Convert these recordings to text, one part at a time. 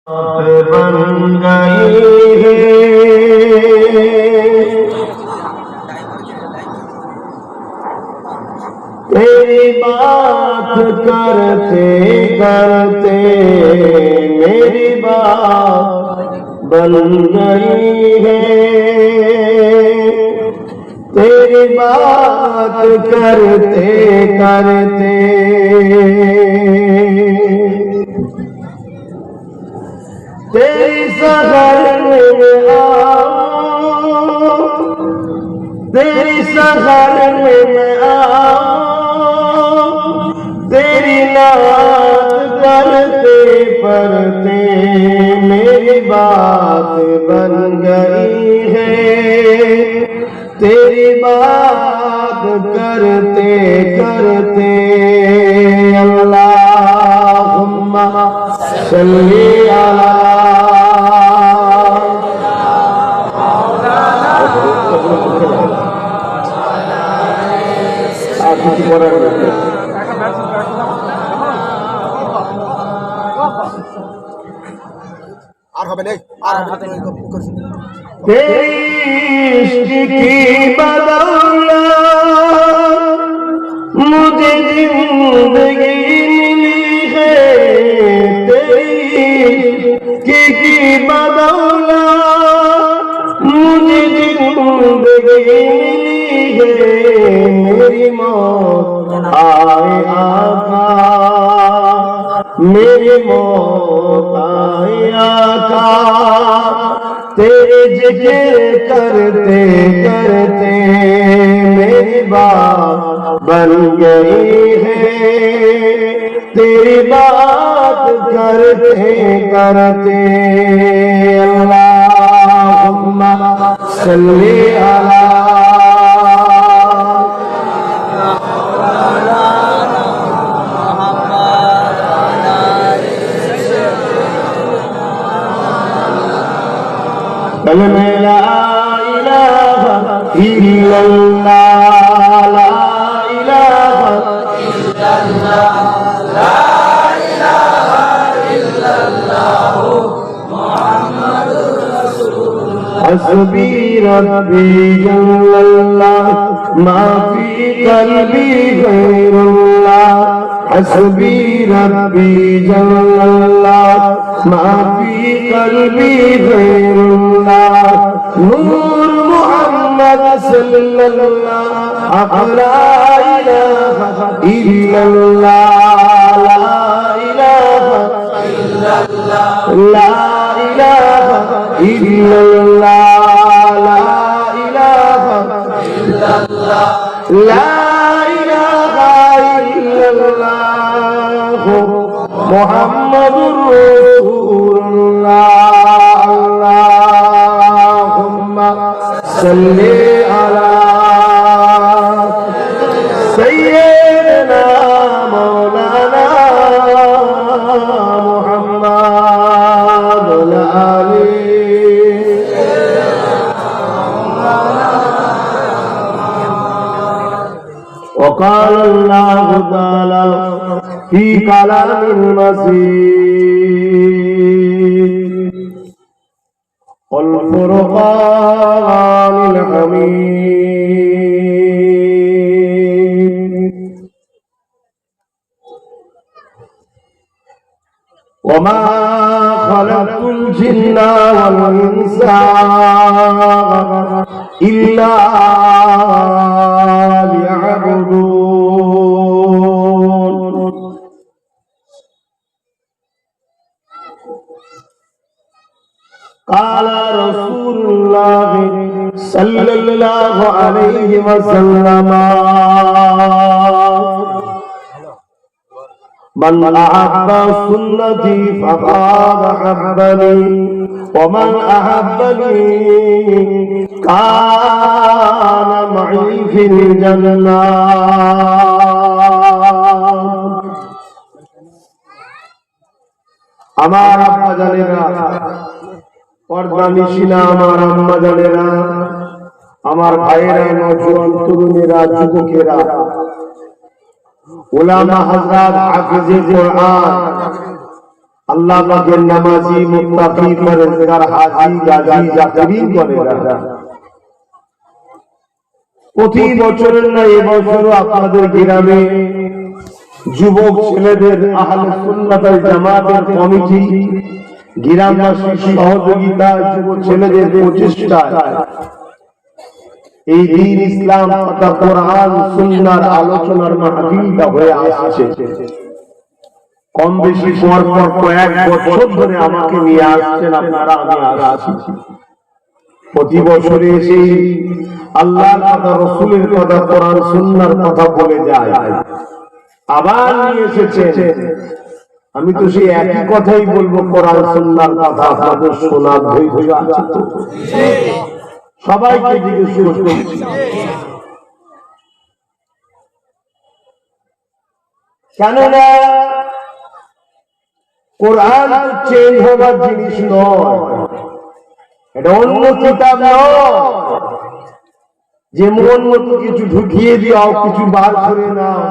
बन गई है तेरी बात करते करते मेरी बात बन गई है तेरी बात करते करते तेरी सगर में आओ तेरी सगर में आओ तेरी नात करते पढ़ते मेरी बात बन गई है तेरी बात करते करते अल्लाहुम्मा सल्ली अला की बदौलत मुझे जिंदगी मिली है तेरी की बदौलत मुझे जिंदगी मिली है मेरी मौत आए आका मेरी मौत आए आका तेरे जिक्र करते करते मेरी बात बन गई है तेरी बात करते करते अल्लाहुम्मा सल्ली अला कलमे ला इलाहा इल्लल्लाह ला इलाहा इल्लल्लाह ला इलाहा इल्लल्लाह मुहम्मदुर रसूलुल्लाह हस्बी रब्बी जल्लल्लाह मा फी कल्बी गैरुल्लाह हस्बी रब्बी जल्लल्लाह मा फी कल्बी गैरुल्लाह नूर मुहम्मद सल्लल्लाहु ला इलाहा इल्लल्लाह ला इलाहा इल्लल्लाह ला इलाहा इल्लल्लाह ला इलाहा इल्लल्लाह ला इलाहा इल्लल्लाह मुहम्मदुर रसूलुल्लाह अल्लाहुम्मा सल्ली अला सय्यिदना मौलाना मुहम्मद व आली وقال الله تعالى في كلام المسيح والفرقان الحميد وما خلقت الجن والإنس إلا ليعبدون قال رسول الله صلى الله عليه وسلم من أحب سنتي فقد أحبني ومن أحبني كان معي في الجنة আমার আব্বা জানেরা পর্দা নিশিনা আমার আম্মা জানেরা আমার ভাইয়েরা নওজোয়ান তরুণেরা যুবকেরা উলামা হযরত হাফিজে কোরআন আল্লাহ পাকের নামাজি মুত্তাকি পরহেজগার হাজী গাজী জাকিরিন বলেরা প্রতি বছরের না এবছরও আপনাদের গ্রামে যুবক ছেলেদের আহলে সুন্নাত ওয়াল জামাতের কমিটি গ্রামবাসীর সহযোগিতা যুবক ছেলেদের প্রচেষ্টায় এই দ্বীন ইসলাম তথা কোরআন সুন্নাহর আলোচনার মাহফিলটা হয়ে আসছে। কম বেশি পর পর কয়েক বছর ধরে আমাকে নিয়ে আসছেন আপনারা, আমি আসছি। প্রতি বছরে এসে আল্লাহর কথা, রাসূলের কথা, কোরআন সুন্নাহর কথা বলে যায়, আবার নিয়ে এসেছেন। আমি তো সেই একই কথাই বলবো, কোরআন সুন্নাহর কথা আপনাদের শোনার ধৈর্য আছে তো? সবাইকে জিজ্ঞেস করছি। কেননা কোরআন চেঞ্জ হবার জিনিস নয়, এটা অন্য কিতাব নয় যে মন মতো কিছু ঢুকিয়ে দিও, কিছু বার করে নাও।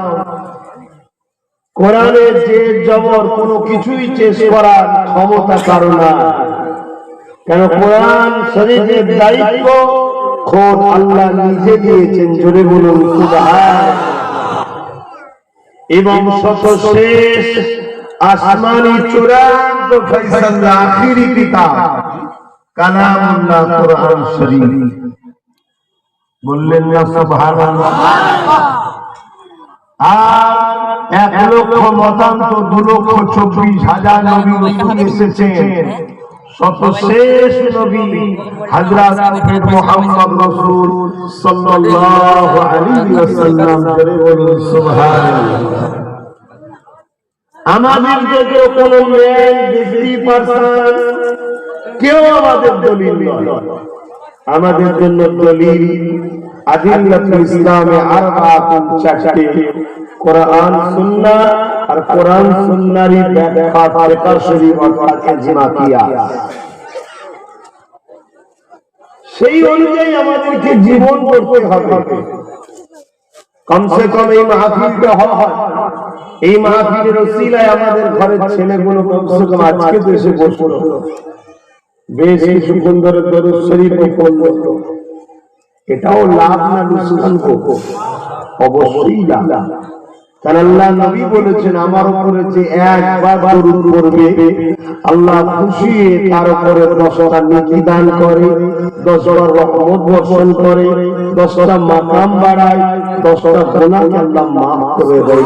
কোরআনের যে জবর কোনো কিছুই চেঞ্জ করার ক্ষমতা কারো না। কেন কোরআন শরীফের দায়িত্ব খোদ আল্লাহ নিজে দিয়েছেন, জোরে বলুন সুবহান। এবং সর্বশেষ আসমানি চূড়ান্ত ফয়সালা আখিরি কিতাব কালামুল্লাহ কোরআন শরীফ। বললেন না সুবহানাল্লাহ? আর 1,00,000 নবী রাসূল এসেছেন, সর্বশেষ নবী হযরত মুহাম্মদ রাসূল সাল্লাল্লাহু আলাইহি ওয়াসাল্লাম। জোরে বলুন সুবহানাল্লাহ। আমাদের থেকে কোনো ম্যান 50% কেউ আমাদের দলিল নয়। আমাদের জন্য দলিল আদিল্লাতুল ইসলামে আরবাতুন, চারটি, কোরআন সুন্নাহ আর কোরআন সুন্নাহরই ব্যাখ্যা ফিকহ শরীফ অর্থাৎ ইজমা কিয়া। সেই অনুযায়ী আমাদেরকে জীবন করতে হবে। কমসে কম এই মাহফিলটা হয়, এই মাহফিলের ওসিলায় আমাদের ঘরের ছেলেগুলো কমসে কম আজকে তো এসে বসলো, বেশ কিছুক্ষণ ধরে দরুদ শরীফ পড়লো। এটাও লাভ না লুকসান? অবশ্যই লাভ। কারণ আল্লাহ নবী বলেছেন, আমার উপরে যে একবার দরুদ পড়বে আল্লাহ খুশি তার উপরে 10টা নেকি দান করে, 10টা রহমত বর্ষণ করে, 10টা মাকাম বাড়ায়, 10টা গুনাহকে আল্লাহ মাফ করে দেয়।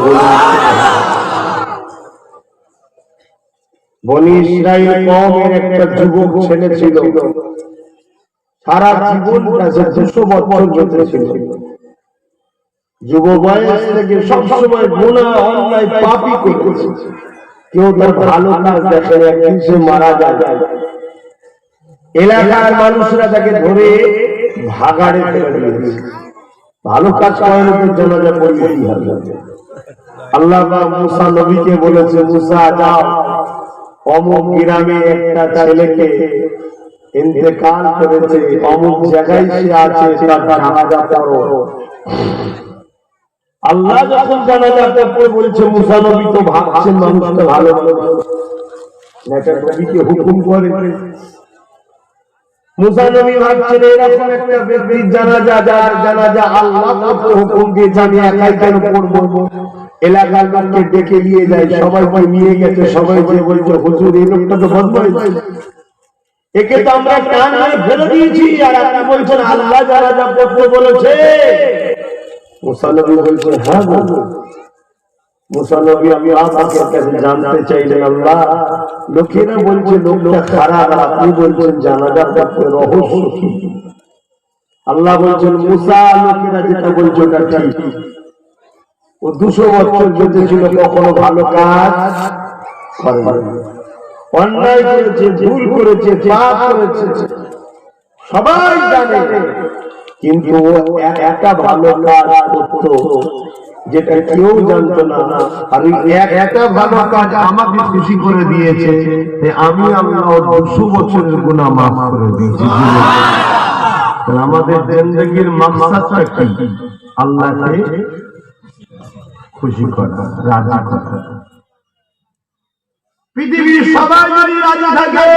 বনি ইসরাইল কওমের একটা যুবক ছেলে ছিল, সারা জীবন 200 বছর বেঁচেছিল। যুব বয়স থেকে সবসময় গুনাহ, অন্যায়, পাপই করেছে। কেউ তার ভালো কাজ দেখে না, একদিন সে মারা যায়। এলাকার মানুষরা তাকে ধরে ভাগাড়ে ফেলে দিয়েছে। ভালো কাজ করেন তো জানাজা পড়তেই হবে। আল্লাহ মুসা নবীকে বলেছে, মুসা যাও, অমুক গ্রামে একটা ছেলেকে ইন্তেকাল করেছে, অমুক জায়গায় সে আছে, তার জানাজা পড়ো। আল্লাহ যখন জানাজা পড়তে বলছে, মুসা নবী তো ভাবছেন মানুষটা ভালো, নবীকে হুকুম করে। মুসা নবী ভাবছেন এরকম একটা ব্যক্তির জানাজা, যার জানাজা আল্লাহ হুকুম দিয়ে জানি একাই কেন পড়বো। এলাকার লোককে ডেকে নিয়ে যায়, সবাইকে নিয়ে গেছে, সবাই বলছে হুজুর এই লোকটা তো বদমাইশ, একে তো আমরা কান ধরে ফেলে দিয়েছি, আর আপনি বলছেন আল্লাহ জানাজা পড়তে বলেছে। মুসা নবী বলছেন হ্যাঁ বলবো। মুসা নবী আমি আপনার কাছে জানতে চাইলেন, আল্লাহ লোকেরা বলছে লোকটা খারাপ, আর আপনি বলছেন জানাজা পড়তে রহস্য কি? আল্লাহ বলছেন মুসা লোকেরা যেটা বলছে ওটা ঠিক। ও 200 বছর বেঁচেছিল, কখনো ভালো কাজ করেনি, অন্যায় করেছে, ভুল করেছে, পাপ করেছে, সবাই জানে। কিন্তু একটা ভালো কাজ করত যেটা কেউ জানতো না, আর একটা ভালো কাজ আমাকে খুশি করে দিয়েছে, আমি আল্লাহ 200 বছরের গুনাহ মাফ করে দিয়েছি। আমাদের জিন্দেগির মাকসাদটা কি? আল্লাহকে খুশি করা, রাজি করা। পৃথিবীর সবাই যদি রাজি থাকে